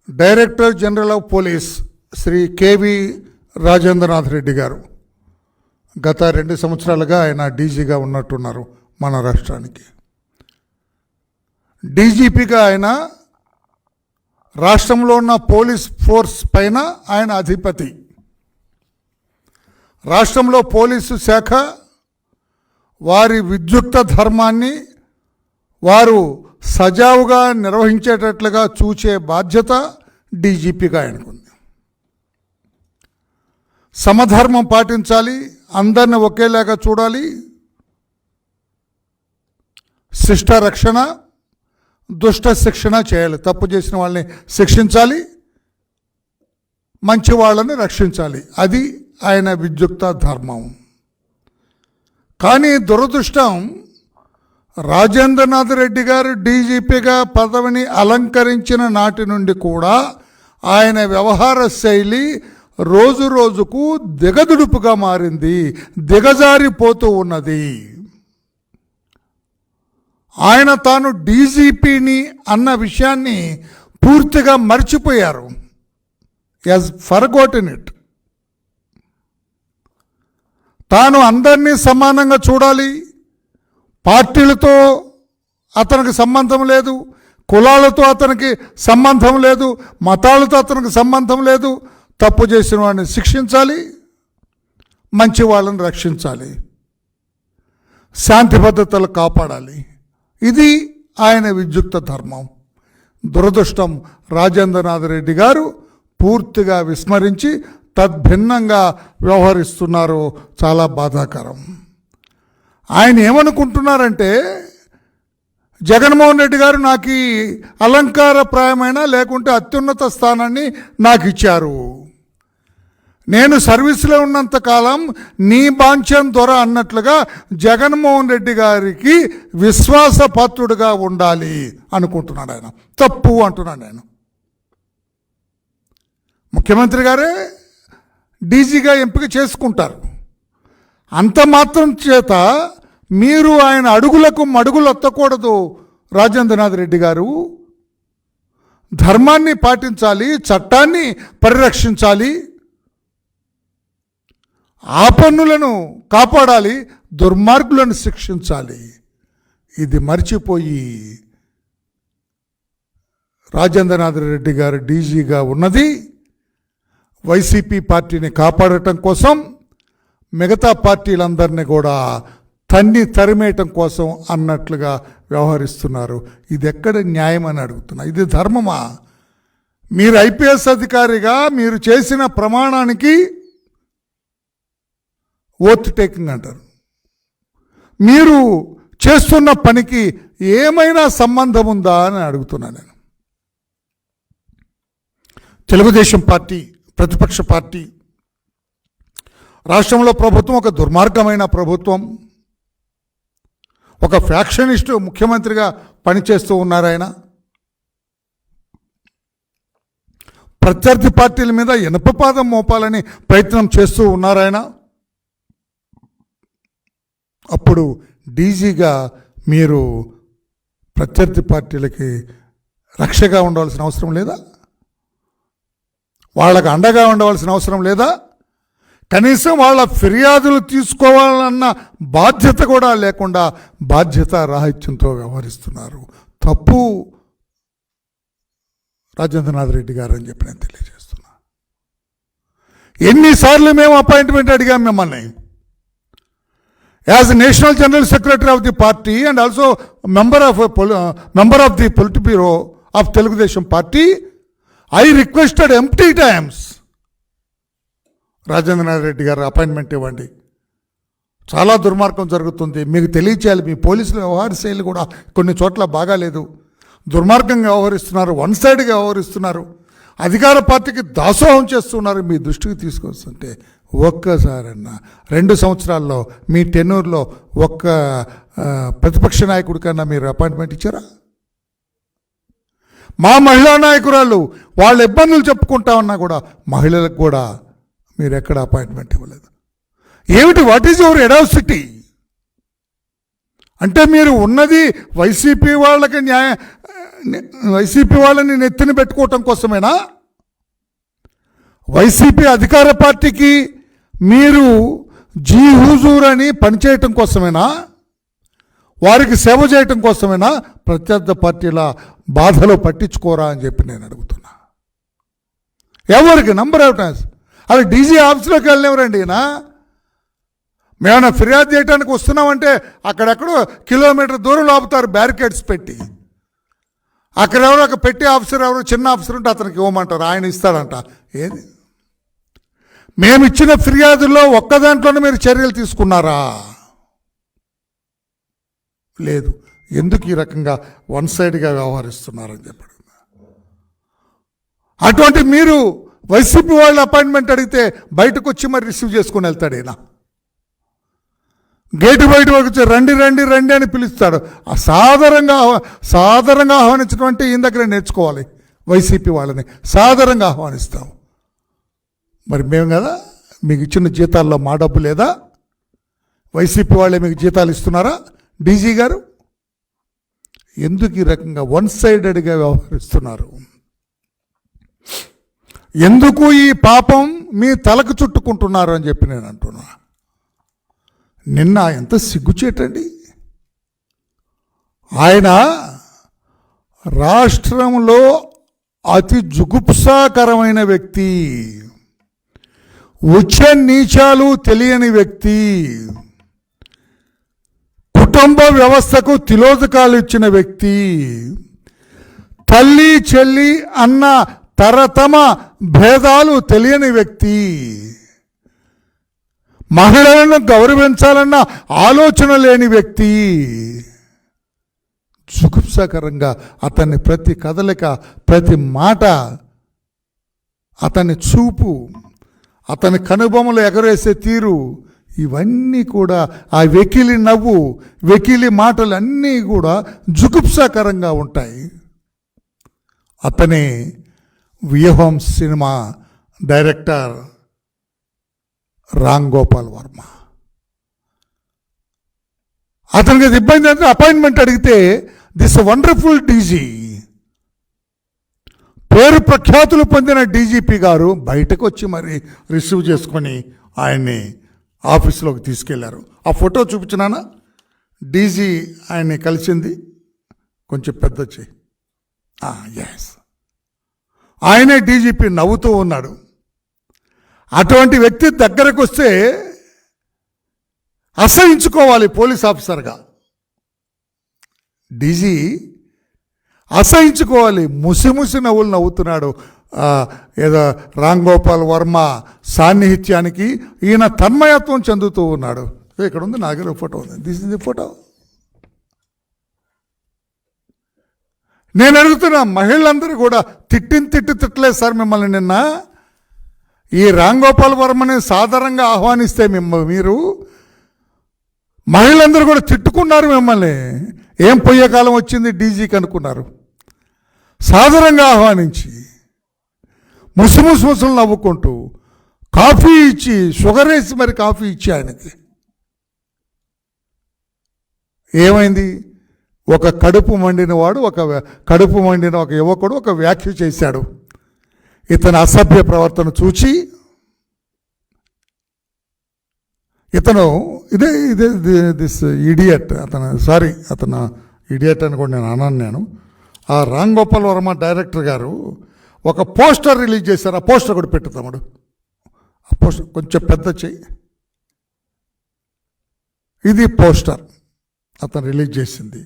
Director general of police Shri KV Rajendranath Reddy garu గత 2 సంవత్సరాలుగా ఆయన డీజీగా ఉన్నట్టున్నారు మన రాష్ట్రానికి. డీజీపీగా ఆయన రాష్ట్రంలో ఉన్న పోలీస్ ఫోర్స్ పైన ఆయన అధిపతి. రాష్ట్రంలో పోలీసు శాఖ వారి విద్యుక్త ధర్మాన్ని వారు సజావుగా నిర్వహించేటట్లుగా చూచే బాధ్యత డీజీపీగా ఆయనకుంది. సమధర్మం పాటించాలి, అందరిని ఒకేలాగా చూడాలి, శిష్ట రక్షణ దుష్ట శిక్షణ చేయాలి. తప్పు చేసిన వాళ్ళని శిక్షించాలి, మంచి వాళ్ళని రక్షించాలి. అది ఆయన విద్యుక్త ధర్మం. కానీ దురదృష్టం, రాజేంద్రనాథ్ రెడ్డి గారు డీజీపీగా పదవిని అలంకరించిన నాటి నుండి కూడా ఆయన వ్యవహార శైలి రోజు రోజుకు దిగదుడుపుగా మారింది, దిగజారిపోతూ ఉన్నది. ఆయన తాను డీజీపీని అన్న విషయాన్ని పూర్తిగా మర్చిపోయారు. Has forgotten it. తాను అందరినీ సమానంగా చూడాలి, పార్టీలతో అతనికి సంబంధం లేదు, కులాలతో అతనికి సంబంధం లేదు, మతాలతో అతనికి సంబంధం లేదు. తప్పు చేసిన వాడిని శిక్షించాలి, మంచి వాళ్ళని రక్షించాలి, శాంతి భద్రతలు కాపాడాలి. ఇది ఆయన విద్యుక్త ధర్మం. దురదృష్టం, రాజేంద్రనాథ్ రెడ్డి గారు పూర్తిగా విస్మరించి తద్భిన్నంగా వ్యవహరిస్తున్నారు. చాలా బాధాకరం. ఆయన ఏమనుకుంటున్నారంటే, జగన్మోహన్ రెడ్డి గారు నాకు ఈ అలంకారప్రాయమైన లేకుంటే అత్యున్నత స్థానాన్ని నాకు ఇచ్చారు, నేను సర్వీస్లో ఉన్నంతకాలం నీ బాంఛన్ దొర అన్నట్లుగా జగన్మోహన్ రెడ్డి గారికి విశ్వాసపాత్రుడుగా ఉండాలి అనుకుంటున్నాడు ఆయన. తప్పు అంటున్నాడు ఆయన. ముఖ్యమంత్రి గారే డీజీగా ఎంపిక చేసుకుంటారు. అంత మాత్రం చేత మీరు ఆయన అడుగులకు మడుగులు ఎత్తకూడదు. రాజేంద్రనాథ్ రెడ్డి గారు ధర్మాన్ని పాటించాలి, చట్టాన్ని పరిరక్షించాలి, ఆపన్నులను కాపాడాలి, దుర్మార్గులను శిక్షించాలి. ఇది మర్చిపోయి రాజేంద్రనాథ్ రెడ్డి గారు డీజీగా ఉన్నది వైసీపీ పార్టీని కాపాడటం కోసం, మిగతా పార్టీలందరినీ కూడా తరిమేయటం కోసం అన్నట్లుగా వ్యవహరిస్తున్నారు. ఇది ఎక్కడ న్యాయం అని అడుగుతున్నా. ఇది ధర్మమా? మీరు ఐపీఎస్ అధికారిగా మీరు చేసిన ప్రమాణానికి ఓత్ టేకింగ్ అంటారు. మీరు చేస్తున్న పనికి ఏమైనా సంబంధం ఉందా అని అడుగుతున్నాను నేను. తెలుగుదేశం పార్టీ ప్రతిపక్ష పార్టీ, రాష్ట్రంలో ప్రభుత్వం ఒక దుర్మార్గమైన ప్రభుత్వం, ఒక ఫ్యాక్షనిస్టు ముఖ్యమంత్రిగా పనిచేస్తూ ఉన్నారు ఆయన. ప్రత్యర్థి పార్టీల మీద ఇనపపాదం మోపాలని ప్రయత్నం చేస్తూ ఉన్నారు ఆయన. అప్పుడు డీజీగా మీరు ప్రత్యర్థి పార్టీలకి రక్షగా ఉండవలసిన అవసరం లేదా? వాళ్ళకు అండగా ఉండవలసిన అవసరం లేదా? కనీసం వాళ్ళ ఫిర్యాదులు తీసుకోవాలన్న బాధ్యత కూడా లేకుండా బాధ్యత రాహిత్యంతో వ్యవహరిస్తున్నారు. తప్పు రాజేంద్రనాథ్ రెడ్డి గారు అని చెప్పి నేను తెలియజేస్తున్నా. ఎన్నిసార్లు మేము అపాయింట్మెంట్ అడిగాం మిమ్మల్ని. As national general secretary of the party and also member of the polit bureau of Telugu Desam party, I requested empty times, Rajendranath Reddy గారు అపాయింట్మెంట్ ఇవ్వండి, చాలా దుర్మార్గం జరుగుతుంది, మీకు తెలియచేయాలి. మీ పోలీసుల వ్యవహార శైలి కూడా కొన్ని చోట్ల బాగాలేదు, దుర్మార్గంగా వ్యవహరిస్తున్నారు, వన్ సైడ్గా వ్యవహరిస్తున్నారు, అధికార పార్టీకి దాసోహం చేస్తున్నారు, మీ దృష్టికి తీసుకొస్తుంటే ఒక్కసారన్నా 2 సంవత్సరాల్లో మీ టెన్యూర్లో ఒక్క ప్రతిపక్ష నాయకుడి కన్నా మీరు అపాయింట్మెంట్ ఇచ్చారా? మా మహిళా నాయకురాలు వాళ్ళ ఇబ్బందులు చెప్పుకుంటా ఉన్నా కూడా మహిళలకు కూడా మీరు ఎక్కడ అపాయింట్మెంట్ ఇవ్వలేదు. ఏమిటి? What is your audacity? అంటే మీరు ఉన్నది వైసీపీ వాళ్ళకి వైసీపీ వాళ్ళని నెత్తిన పెట్టుకోవటం కోసమేనా? వైసీపీ అధికార పార్టీకి మీరు జీ హుజూర్ అని పనిచేయటం కోసమేనా? వారికి సేవ చేయటం కోసమేనా? ప్రత్యర్థ పార్టీల బాధలు పట్టించుకోరా అని చెప్పి నేను అడుగుతున్నా. ఎవరికి నంబర్ అవుతాయి? అది డీజీ ఆఫీస్లోకి వెళ్ళినవరండి. మేమైనా ఫిర్యాదు చేయడానికి వస్తున్నామంటే అక్కడెక్కడో కిలోమీటర్ దూరం ఆపుతారు బ్యారికేడ్స్ పెట్టి. అక్కడ ఎవరో ఒక పెట్టి ఆఫీసర్, ఎవరో చిన్న ఆఫీసర్ ఉంటే అతనికి ఇవ్వమంటారు, ఆయన ఇస్తాడంట. ఏది మేము ఇచ్చిన ఫిర్యాదుల్లో ఒక్క దాంట్లోనే మీరు చర్యలు తీసుకున్నారా? లేదు. ఎందుకు ఈ రకంగా వన్ సైడ్గా వ్యవహరిస్తున్నారని చెప్పండి. అటువంటి మీరు వైసీపీ వాళ్ళు అపాయింట్మెంట్ అడిగితే బయటకు వచ్చి మరి రిసీవ్ చేసుకుని వెళ్తాడేనా? గేటు బయట వచ్చి రండి రండి రండి అని పిలుస్తాడు. సాధారణంగా ఆహ్వానించడం అంటే ఈయన దగ్గర నేర్చుకోవాలి. వైసీపీ వాళ్ళని సాధారణంగా ఆహ్వానిస్తాం. మరి మేము కదా మీకు ఇచ్చిన జీతాల్లో మా డబ్బు లేదా? వైసీపీ వాళ్ళే మీకు జీతాలు ఇస్తున్నారా? డీజీ గారు ఎందుకు ఈ రకంగా వన్ సైడెడ్గా వ్యవహరిస్తున్నారు? ఎందుకు ఈ పాపం మీ తలకు చుట్టుకుంటున్నారు అని చెప్పి నేను అంటున్నా. నిన్న ఎంత సిగ్గుచేటండి. ఆయన రాష్ట్రంలో అతి జుగుప్సాకరమైన వ్యక్తి, ఉచ్చ నీచాలు తెలియని వ్యక్తి, కుటుంబ వ్యవస్థకు తిలోదకాలు ఇచ్చిన వ్యక్తి, తల్లి చెల్లి అన్న తరతమ భేదాలు తెలియని వ్యక్తి, మహిళలను గౌరవించాలన్న ఆలోచన లేని వ్యక్తి. జుగుప్సాకరంగా అతన్ని ప్రతి కదలిక, ప్రతి మాట, అతని చూపు, అతని కనుబొమ్మలు ఎగరేసే తీరు, ఇవన్నీ కూడా ఆ వెకిలి నవ్వు, వెకిలి మాటలు అన్నీ కూడా జుగుప్సాకరంగా ఉంటాయి. అతనే వ్యూహం సినిమా డైరెక్టర్ రామ్ గోపాల్ వర్మ. అతనికి ఇబ్బంది అంటే అపాయింట్మెంట్ అడిగితే దిస్ వండర్ఫుల్ డీజీ, పేరు ప్రఖ్యాతులు పొందిన డీజీపీ గారు బయటకు వచ్చి మరి రిసీవ్ చేసుకొని ఆయన్ని ఆఫీస్లోకి తీసుకెళ్లారు. ఆ ఫోటో చూపించినానా? డీజీ ఆయన్ని కలిసింది. కొంచెం పెద్ద చెయ్యి. ఎస్, ఆయనే డీజీపీ నవ్వుతూ ఉన్నాడు. అటువంటి వ్యక్తి దగ్గరకు వస్తే అసహించుకోవాలి పోలీస్ ఆఫీసర్గా. డీజీ అసహించుకోవాలి. ముసిముసి నవ్వులు నవ్వుతున్నాడు. ఏదో రామ్ గోపాల్ వర్మ సాన్నిహిత్యానికి ఈయన తన్మయత్వం చెందుతూ ఉన్నాడు. ఇక్కడ ఉంది, నా దగ్గర ఫోటో ఉంది. This is the photo. నేను అడుగుతున్నా, మహిళలందరూ కూడా తిట్టలేదు సార్ మిమ్మల్ని. నిన్న ఈ రామ్ గోపాల్ వర్మని సాధారణంగా ఆహ్వానిస్తే మీరు మహిళలందరూ కూడా తిట్టుకున్నారు మిమ్మల్ని. ఏం పోయే కాలం వచ్చింది డీజీకి అనుకున్నారు. సాధారణంగా ఆహ్వానించి ముసుముసులు నవ్వుకుంటూ కాఫీ ఇచ్చి, షుగర్ వేసి మరి కాఫీ ఇచ్చి ఆయనకి ఏమైంది? ఒక కడుపు మండిన ఒక యువకుడు ఒక వ్యాఖ్య చేశాడు. ఇతని అసభ్య ప్రవర్తన చూచి ఇతను దిస్ ఇడియట్, అతను ఇడియట్ అని కూడా నేను అన్నాను. ఆ రామ్ గోపాల్ వర్మ డైరెక్టర్ గారు ఒక పోస్టర్ రిలీజ్ చేశారు. ఆ పోస్టర్ కూడా పెట్టు తమ్ముడు. ఆ పోస్టర్ కొంచెం పెద్ద చెయ్యి. ఇది పోస్టర్ అతను రిలీజ్ చేసింది.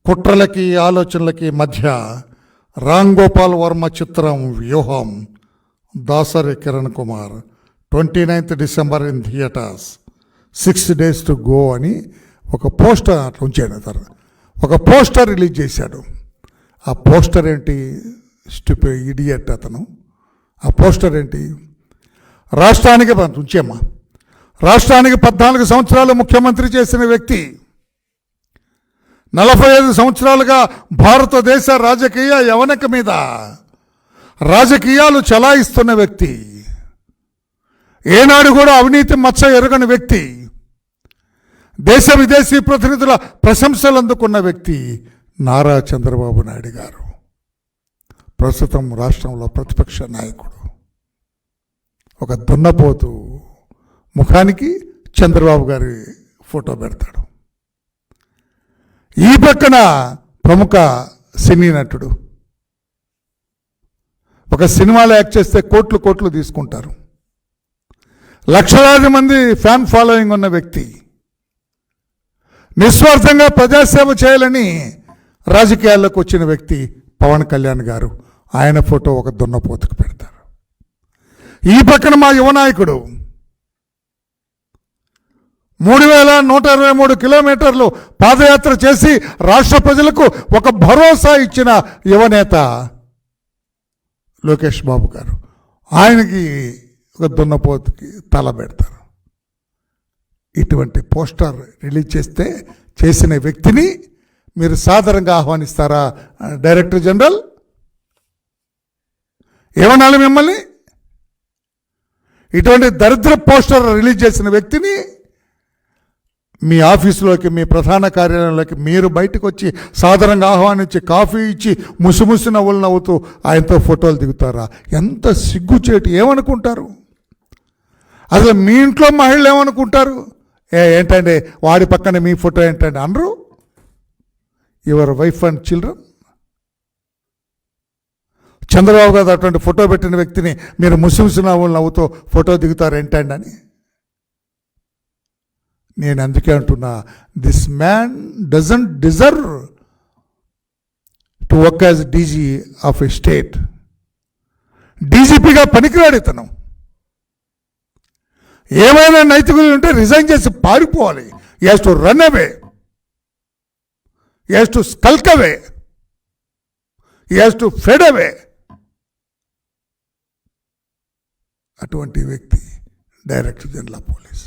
కుట్రలకి ఆలోచనలకి మధ్య రామ్ గోపాల్ వర్మ చిత్రం వ్యూహం, Dasari Kiran Kumar, 29th December in theatres, 6 days to go అని ఒక పోస్టర్ అట్లా ఉంచాడు. అతను ఒక పోస్టర్ రిలీజ్ చేశాడు. ఆ పోస్టర్ ఏంటి? స్టూపిడ్ ఇడియట్ అతను. ఆ పోస్టర్ ఏంటి? రాష్ట్రానికి 14 సంవత్సరాలు ముఖ్యమంత్రి చేసిన వ్యక్తి, 45 సంవత్సరాలుగా భారతదేశ రాజకీయ యవనిక మీద రాజకీయాలు చలాయిస్తున్న వ్యక్తి, ఏనాడు కూడా అవినీతి మచ్చ ఎరగని వ్యక్తి, దేశ విదేశీ ప్రతినిధుల ప్రశంసలు అందుకున్న వ్యక్తి నారా చంద్రబాబు నాయుడు గారు ప్రస్తుతం రాష్ట్రంలో ప్రతిపక్ష నాయకుడు ఒక దున్నపోతు ముఖానికి చంద్రబాబు గారి ఫోటో పెడతాడు. ఈ పక్కన ప్రముఖ సినీ నటుడు ఒక సినిమాలో యాక్ట్ చేస్తే కోట్లు తీసుకుంటారు. లక్షలాది మంది ఫ్యాన్ ఫాలోయింగ్ ఉన్న వ్యక్తి, నిస్వార్థంగా ప్రజాసేవ చేయాలని రాజకీయాల్లోకి వచ్చిన వ్యక్తి పవన్ కళ్యాణ్ గారు. ఆయన ఫోటో ఒక దున్నపోతుకు పెడతారు. ఈ పక్కన మా యువ నాయకుడు 3123 కిలోమీటర్లు పాదయాత్ర చేసి రాష్ట్ర ప్రజలకు ఒక భరోసా ఇచ్చిన యువనేత లోకేష్ బాబు గారు. ఆయనకి ఒక దున్నపోతుకి తల పెడతారు. ఇటువంటి పోస్టర్ రిలీజ్ చేసిన వ్యక్తిని మీరు సాదరంగా ఆహ్వానిస్తారా డైరెక్టర్ జనరల్? ఏమనాలి మిమ్మల్ని? ఇటువంటి దరిద్ర పోస్టర్ రిలీజ్ చేసిన వ్యక్తిని మీ ఆఫీసులోకి, మీ ప్రధాన కార్యాలయంలోకి మీరు బయటకు వచ్చి సాధారణంగా ఆహ్వానించి కాఫీ ఇచ్చి ముసిముసి నవ్వులు నవ్వుతూ ఆయనతో ఫోటోలు దిగుతారా? ఎంత సిగ్గుచేటు! ఏమనుకుంటారు? అసలు మీ ఇంట్లో మహిళలు ఏమనుకుంటారు? ఏంటండి వాడి పక్కన మీ ఫోటో ఏంటండి అనరు? Your wife and children. Chandrababu గారు అటువంటి ఫోటో పెట్టిన వ్యక్తిని మీరు ముసిముసి నవ్వులు నవ్వుతో ఫోటో దిగుతారు ఏంటండి అని. నేను అందుకే అంటున్నా, this man doesn't deserve to work as DG of a state. డీజీపీగా పనికిరాడు ఇతను. ఏమైనా నైతికలు ఉంటే రిజైన్ చేసి పారిపోవాలి. He has to run away, he has to skulk away, he has to fade away. అటువంటి వ్యక్తి డైరెక్టర్ జనరల్ ఆఫ్ పోలీస్.